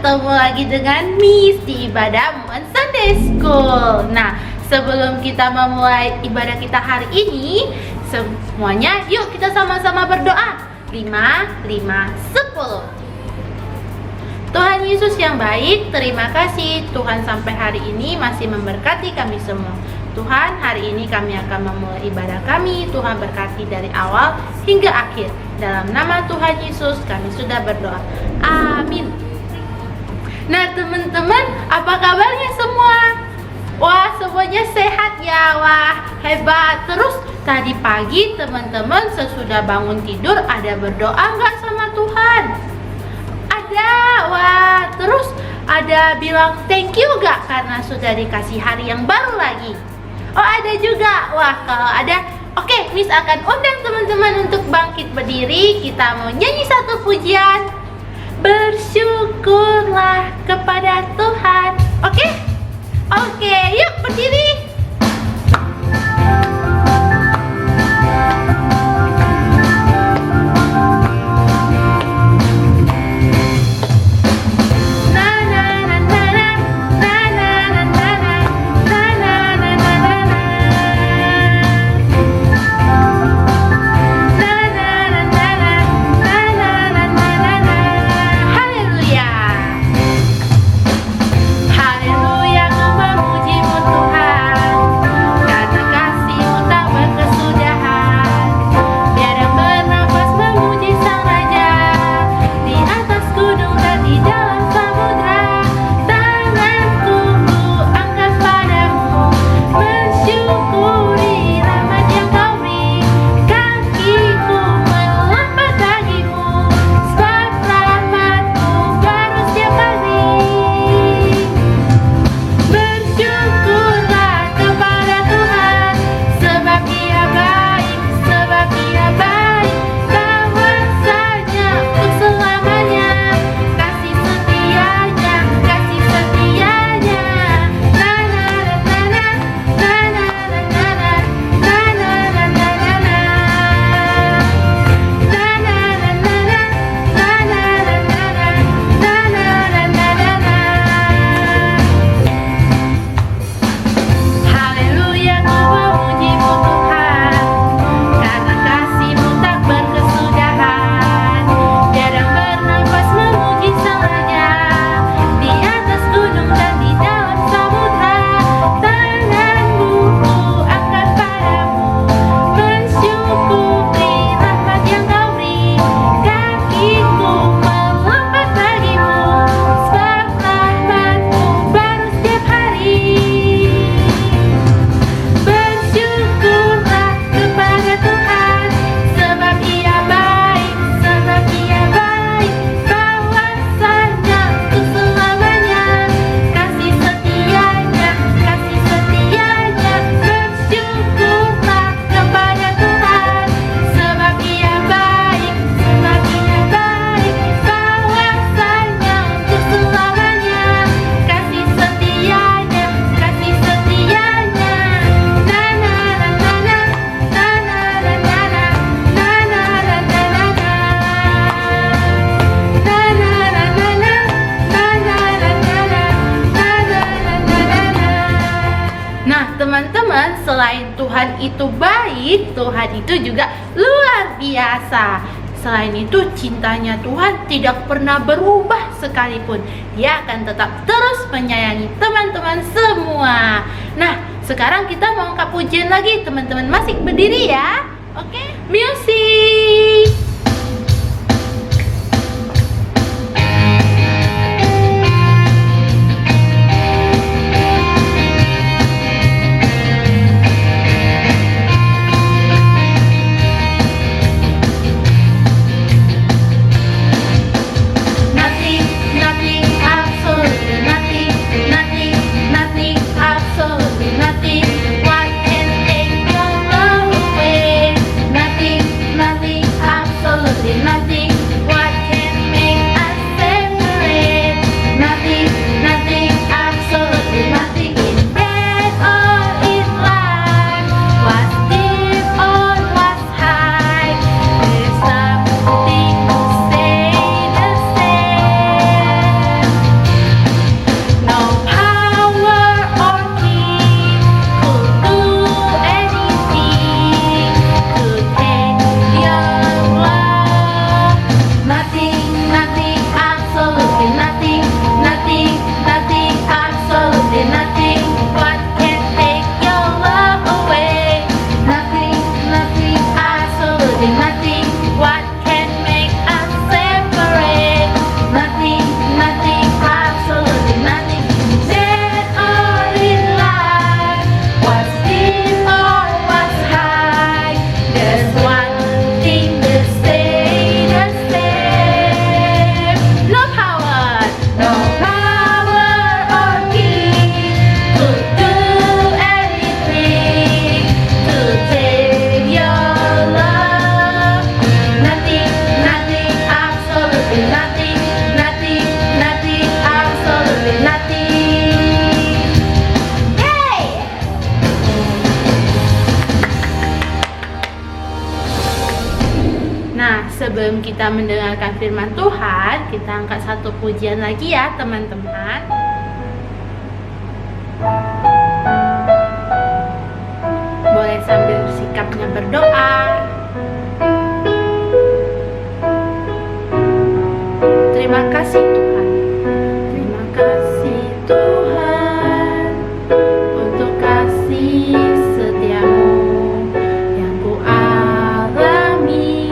ketemu lagi dengan Miss di ibadah Moon Sunday School. Nah, sebelum kita memulai ibadah kita hari ini, semuanya yuk kita sama-sama berdoa. 5, 5, 10. Tuhan Yesus yang baik, terima kasih Tuhan sampai hari ini masih memberkati kami semua. Tuhan, hari ini kami akan memulai ibadah kami. Tuhan berkati dari awal hingga akhir. Dalam nama Tuhan Yesus kami sudah berdoa. Amin. Nah teman-teman, apa kabarnya semua? Wah, semuanya sehat ya. Wah, hebat. Terus tadi pagi teman-teman sesudah bangun tidur ada berdoa nggak sama Tuhan? Ada. Wah, terus ada bilang thank you nggak karena sudah dikasih hari yang baru lagi? Oh, ada juga. Wah, kalau ada, oke, Miss akan undang teman-teman untuk bangkit berdiri. Kita mau nyanyi satu pujian. Bersyukurlah kepada Tuhan. Oke? Oke, yuk berdiri. Teman-teman, selain Tuhan itu baik, Tuhan itu juga luar biasa. Selain itu, cintanya Tuhan tidak pernah berubah sekalipun. Dia akan tetap terus menyayangi teman-teman semua. Nah, sekarang kita mau angkat pujian lagi. Teman-teman masih berdiri ya. Oke, music. Nothing sebelum kita mendengarkan firman Tuhan, kita angkat satu pujian lagi ya teman-teman. Boleh sambil sikapnya berdoa. Terima kasih Tuhan. Terima kasih Tuhan untuk kasih setiamu yang ku alami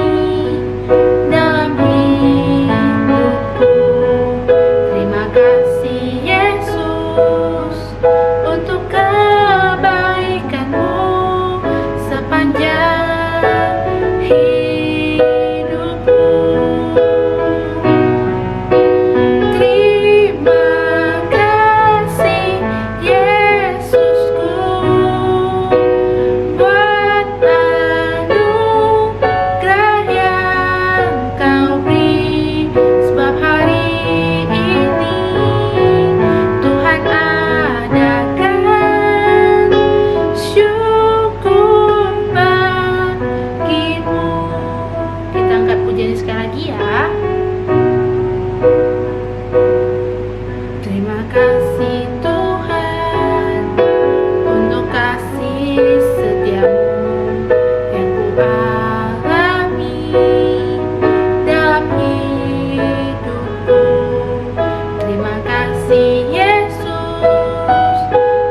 dalam hidupku. Terima kasih Yesus untuk kebaikanmu sepanjang hidupku. Terima kasih Yesusku buat anugerah yang kau beri, sebab hari ini Tuhan adakan syukur bagimu. Kita angkat pujian sekali lagi ya. Terima kasih Tuhan untuk kasih setiamu yang ku alami dalam hidupku. Terima kasih Yesus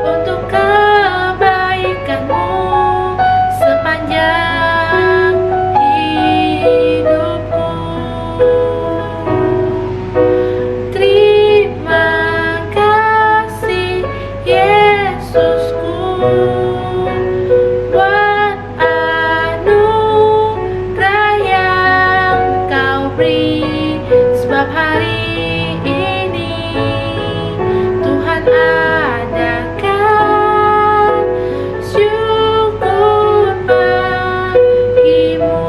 untuk kebaikanmu sepanjang hidupku. Terima kasih Yesusku buat anugerah yang kau beri, sebab hari ini Tuhan adakan syukur bagimu.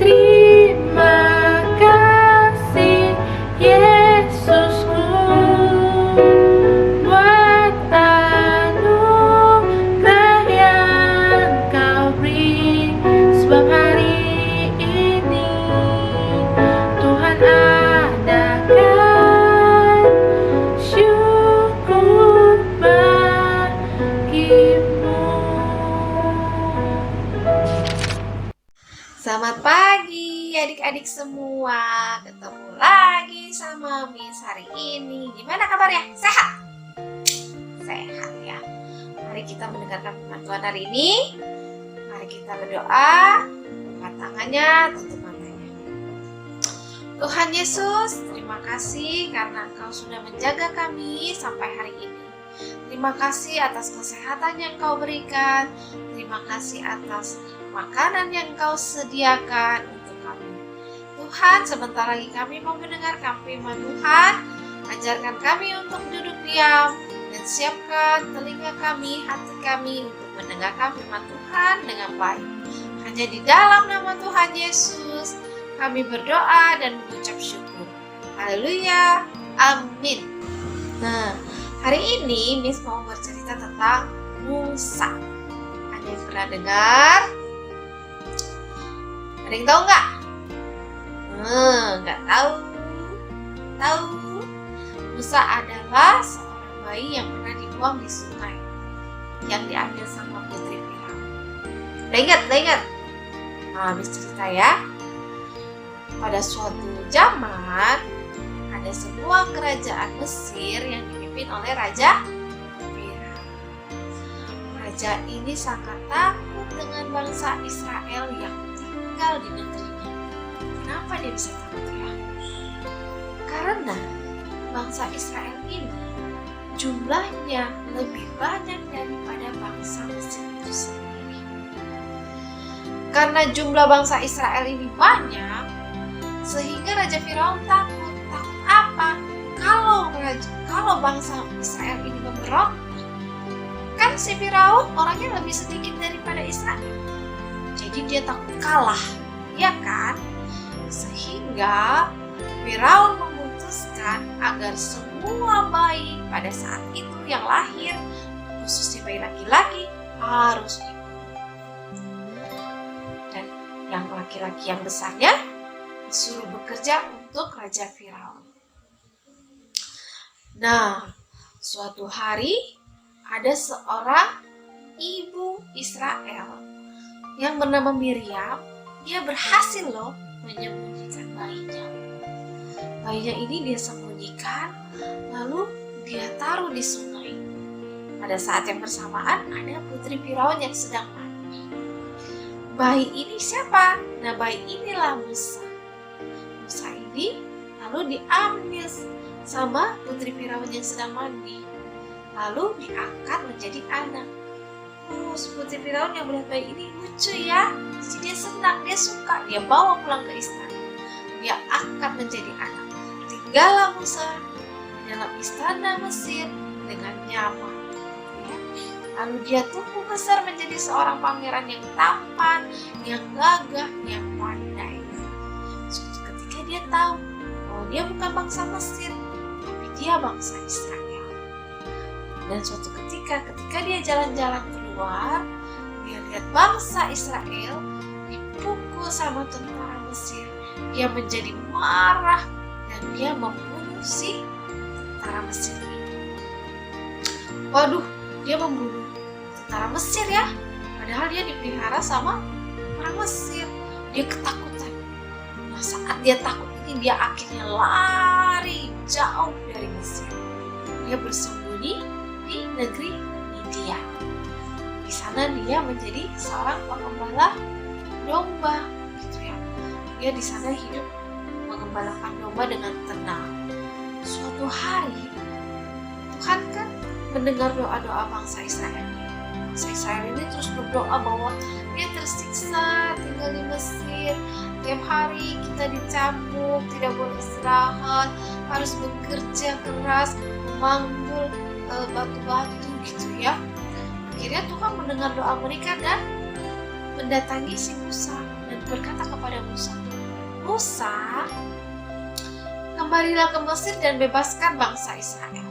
Terima kasih Yesusku buat anugerah yang kau beri, sebab hari ini Tuhan adakan syukur bagimu. Selamat pagi adik-adik semua. Ketemu lagi sama Miss hari ini. Gimana kabarnya? Sehat? Sehat ya. Mari kita mendengarkan firman Tuhan hari ini. Mari kita berdoa. Buka tangannya, tutup matanya. Tuhan Yesus, terima kasih karena Engkau sudah menjaga kami sampai hari ini. Terima kasih atas kesehatan yang Kau berikan. Terima kasih atas makanan yang Kau sediakan untuk kami. Tuhan, sebentar lagi kami mau mendengarkan firman Tuhan. Ajarkan kami untuk duduk diam dan siapkan telinga kami, hati kami untuk mendengarkan firman Tuhan dengan baik. Hanya di dalam nama Tuhan Yesus kami berdoa dan mengucap syukur. Haleluya. Amin. Nah, hari ini Miss mau bercerita tentang Musa. Ada yang pernah dengar? Ada yang tahu nggak? Nggak tahu. Tahu? Musa adalah seorang bayi yang pernah dibuang di sungai, yang diambil sama putri Firaun. Udah ingat? Nah, Miss cerita ya. Pada suatu zaman, ada sebuah kerajaan Mesir yang dipimpin oleh Raja Firaun. Raja ini sangat takut dengan bangsa Israel yang tinggal di negerinya. Kenapa dia bisa takut ya? Karena bangsa Israel ini jumlahnya lebih banyak daripada bangsa Mesir itu sendiri. Karena jumlah bangsa Israel ini banyak, sehingga Raja Firaun takut. Takut apa? Kalau bangsa Israel ini memberontak, kan si Firaun orangnya lebih sedikit daripada Israel. Jadi dia takut kalah, ya kan? Sehingga Firaun memutuskan agar semua bayi pada saat itu yang lahir, khususnya bayi laki-laki, harus dibunuh. Dan laki-laki yang besarnya disuruh bekerja untuk Raja Firaun. Nah, suatu hari ada seorang ibu Israel yang bernama Miriam. Dia berhasil loh menyembunyikan bayinya. Bayinya ini dia sembunyikan, lalu dia taruh di sungai. Pada saat yang bersamaan ada putri Firaun yang sedang mandi. Bayi ini siapa? Nah, bayi inilah Musa. Musa ini lalu diambil sama putri Firaun yang sedang mandi, lalu diangkat menjadi anak. Putri Firaun yang melihat bayi ini lucu ya, jadi dia senang, dia suka, dia bawa pulang ke istana, dia angkat menjadi anak. Tinggallah Musa di dalam istana Mesir dengan nyaman. Lalu dia tumbuh besar menjadi seorang pangeran yang tampan, yang gagah, yang pandai. Suatu ketika dia tahu bahwa dia bukan bangsa Mesir, tapi dia bangsa Israel. Dan suatu ketika dia jalan-jalan keluar, dia lihat bangsa Israel dipukul sama tentara Mesir. Dia menjadi marah dan dia membunuh si tentara Mesir ini. Waduh, dia membunuh tentara Mesir ya, padahal dia dipelihara sama orang Mesir. Dia ketakutan. Nah, saat dia takut ini, dia akhirnya lari jauh dari Mesir. Dia bersembunyi di negeri India. Di sana dia menjadi seorang pengembala domba, gitu ya. Dia di sana hidup mengembalakan domba dengan tenang. Suatu hari Tuhan kan mendengar doa-doa bangsa Israel. Bangsa Israel ini terus berdoa bahwa dia tersiksa tinggal di Mesir. Tiap hari kita dicambuk, tidak boleh istirahat, harus bekerja keras, memanggul batu-batu gitu ya. Akhirnya Tuhan mendengar doa mereka dan mendatangi si Musa dan berkata kepada Musa, Musa, kembalilah ke Mesir dan bebaskan bangsa Israel.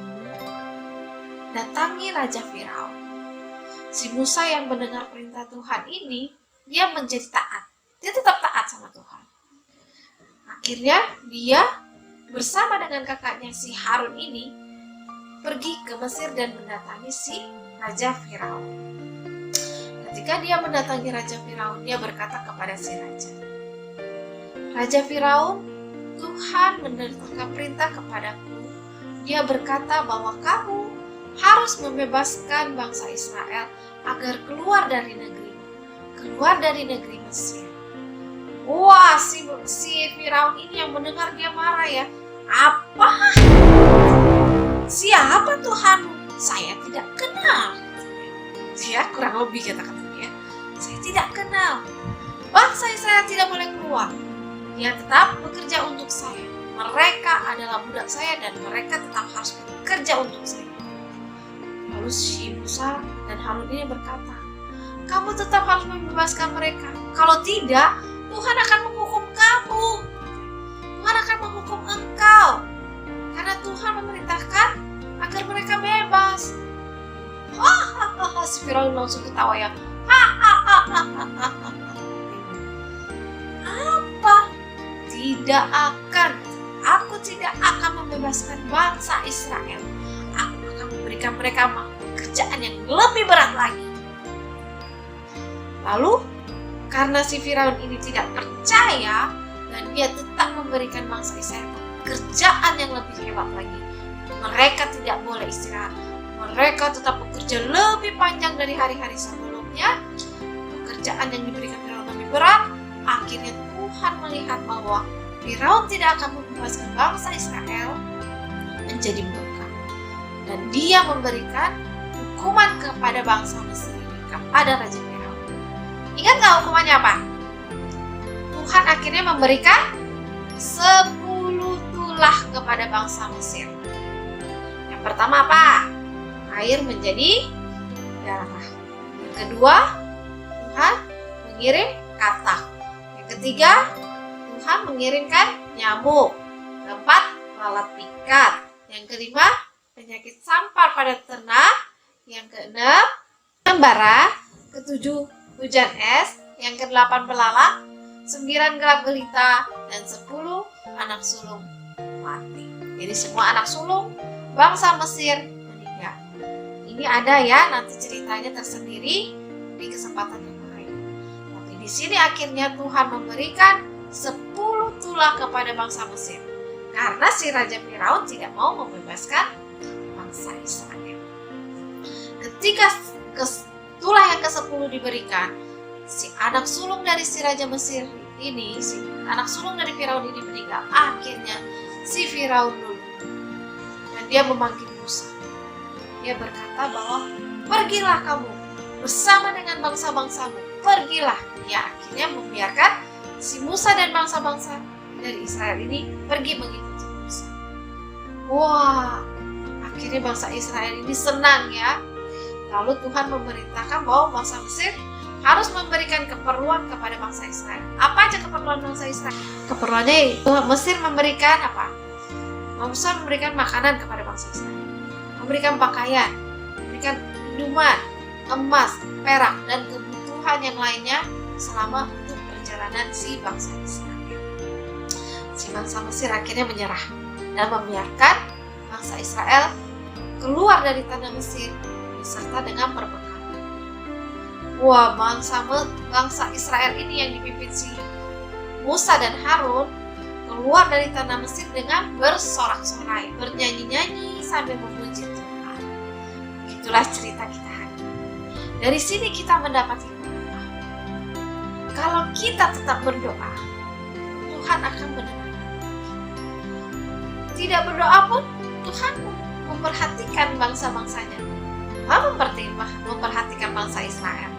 Datangi Raja Firaun. Si Musa yang mendengar perintah Tuhan ini, dia menjadi taat. Dia tetap taat sama Tuhan. Akhirnya dia bersama dengan kakaknya si Harun ini pergi ke Mesir dan mendatangi si Raja Firaun. Ketika dia mendatangi Raja Firaun, dia berkata kepada si Raja, Raja Firaun, Tuhan mendatangkan perintah kepadaku. Dia berkata bahwa kamu harus membebaskan bangsa Israel agar keluar dari negeri Mesir. Wah, si Firaun ini yang mendengar dia marah ya. Apa? Siapa Tuhanmu? Saya tidak kenal. Ya, kurang lebih kata-katanya. Saya tidak kenal. Bangsa Israel tidak boleh keluar. Dia tetap bekerja untuk saya. Mereka adalah budak saya dan mereka tetap harus bekerja untuk saya. Lalu si Musa dan Harun ini berkata, kamu tetap harus membebaskan mereka. Kalau tidak, Tuhan akan menghukum kamu. Tuhan akan menghukum engkau. Karena Tuhan memerintahkan agar mereka bebas. Hahaha, si Firaun langsung ketawa ya. Apa? Tidak akan. Aku tidak akan membebaskan bangsa Israel. Aku akan memberikan mereka pekerjaan yang lebih berat lagi. Lalu, karena si Firaun ini tidak percaya dan dia tetap memberikan bangsa Israel pekerjaan yang lebih hebat lagi. Mereka tidak boleh istirahat. Mereka tetap bekerja lebih panjang dari hari-hari sebelumnya. Pekerjaan yang diberikan Firaun lebih berat. Akhirnya Tuhan melihat bahwa Firaun tidak akan membebaskan bangsa Israel menjadi murka. Dan dia memberikan hukuman kepada bangsa Mesir ini, kepada Raja Firaun. Ingat gak hukumannya apa? Tuhan akhirnya memberikan 10 tulah kepada bangsa Mesir. Yang pertama apa? Air menjadi darah. Yang kedua, Tuhan mengirim katak. Yang ketiga, Tuhan mengirimkan nyamuk. Keempat, lalat pikat. Yang kelima, penyakit sampar pada ternak. Yang keenam, membara. Ketujuh, hujan es. Yang kedelapan, belalang. 9 gelap gelita, dan 10 anak sulung mati. Jadi semua anak sulung bangsa Mesir meninggal. Ini ada ya, nanti ceritanya tersendiri di kesempatan yang lain. Tapi di sini akhirnya Tuhan memberikan 10 tulah kepada bangsa Mesir. Karena si Raja Firaun tidak mau membebaskan bangsa Israel. Ketika tulah yang ke-10 diberikan, si anak sulung dari si Raja Mesir ini, si anak sulung dari Firaun ini meninggal. Akhirnya si Firaun luluh. Dan dia memanggil Musa. Dia berkata bahwa pergilah kamu bersama dengan bangsa-bangsamu. Pergilah. Dia akhirnya membiarkan si Musa dan bangsa-bangsa dari Israel ini pergi mengikuti Musa. Wah, akhirnya bangsa Israel ini senang ya. Lalu Tuhan memerintahkan bahwa bangsa Mesir harus memberikan keperluan kepada bangsa Israel. Apa aja keperluan bangsa Israel? Keperluannya Mesir memberikan apa? Musa memberikan makanan kepada bangsa Israel, memberikan pakaian, memberikan minuman, emas, perak, dan kebutuhan yang lainnya selama untuk perjalanan si bangsa Israel. Si bangsa Mesir akhirnya menyerah dan membiarkan bangsa Israel keluar dari tanah Mesir beserta dengan perbekalan. Wah, bangsa Israel ini yang dipimpin si Musa dan Harun keluar dari tanah Mesir dengan bersorak-sorai, bernyanyi-nyanyi sambil memuji Tuhan. Itulah cerita kita hari ini. Dari sini kita mendapat hikmah. Kalau kita tetap berdoa, Tuhan akan mendengarkan. Tidak berdoa pun Tuhan memperhatikan bangsa-bangsanya. Tuhan memperhatikan bangsa Israel,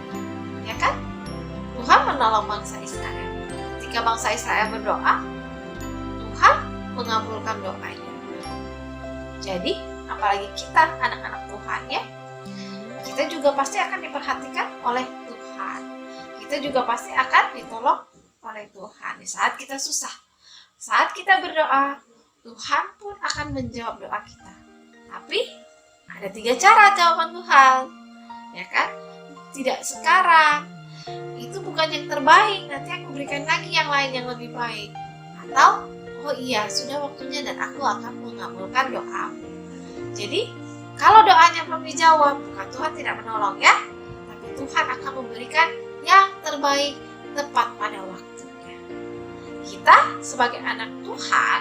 ya kan? Tuhan menolong bangsa Israel. Ketika bangsa Israel berdoa, Tuhan mengabulkan doanya. Jadi, apalagi kita anak-anak Tuhan ya, kita juga pasti akan diperhatikan oleh Tuhan. Kita juga pasti akan ditolong oleh Tuhan di saat kita susah. Saat kita berdoa, Tuhan pun akan menjawab doa kita. Tapi ada 3 cara jawaban Tuhan, ya kan? Tidak sekarang, itu bukan yang terbaik, nanti aku berikan lagi yang lain yang lebih baik. Atau, oh iya, sudah waktunya dan aku akan mengabulkan doamu. Jadi, kalau doanya belum dijawab, bukan Tuhan tidak menolong ya, tapi Tuhan akan memberikan yang terbaik tepat pada waktunya. Kita sebagai anak Tuhan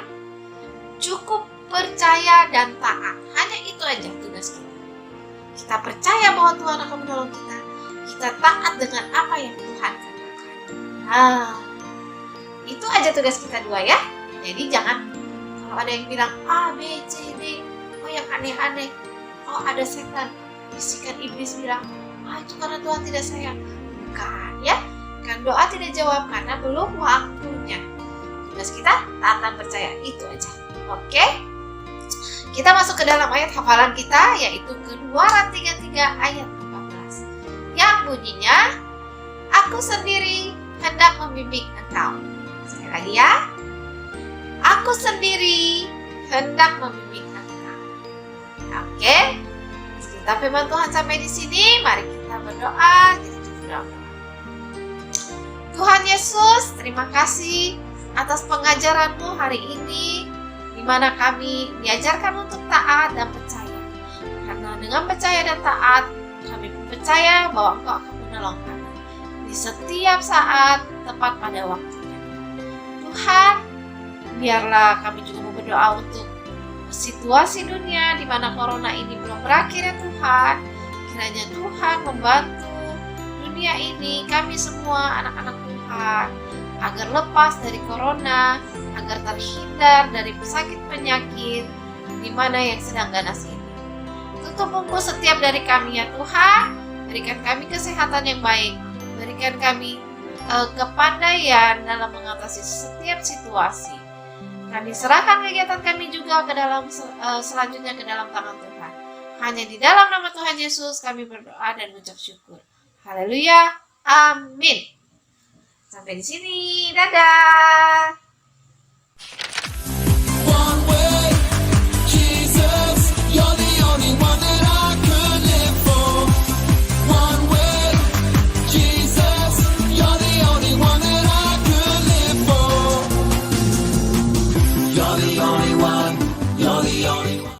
cukup percaya dan taat. Hanya itu aja tugas kita. Kita percaya bahwa Tuhan akan menolong kita. Kita taat dengan apa yang Tuhan katakan. Nah, itu aja tugas kita 2 ya. Jadi jangan kalau ada yang bilang A, B, C, D, oh yang aneh-aneh, oh ada setan, bisikan iblis bilang, itu karena Tuhan tidak sayang. Bukan ya, kan doa tidak jawab karena belum waktunya. Tugas kita taat dan percaya, itu aja. Oke? Kita masuk ke dalam ayat hafalan kita, yaitu Keluaran 33 ayat 14. Yang bunyinya, aku sendiri hendak membimbing engkau. Sekali lagi ya. Aku sendiri hendak membimbing engkau. Oke? Cerita firman Tuhan sampai di sini, mari kita berdoa. Tuhan Yesus, terima kasih atas pengajaran-Mu hari ini, di mana kami diajarkan untuk taat dan percaya. Karena dengan percaya dan taat, kami percaya bahwa Engkau akan menolong kami di setiap saat tepat pada waktunya. Tuhan, biarlah kami juga mau berdoa untuk situasi dunia di mana corona ini belum berakhir ya Tuhan. Kiranya Tuhan membantu dunia ini, kami semua anak-anak Tuhan, agar lepas dari corona, agar terhindar dari pesakit penyakit di mana yang sedang ganas ini. Tutup muka setiap dari kami ya Tuhan, berikan kami kesehatan yang baik, berikan kami kepandaian dalam mengatasi setiap situasi. Kami serahkan kegiatan kami juga ke dalam selanjutnya ke dalam tangan Tuhan. Hanya di dalam nama Tuhan Yesus kami berdoa dan mengucap syukur. Haleluya, amin. Sampai di sini, dadah.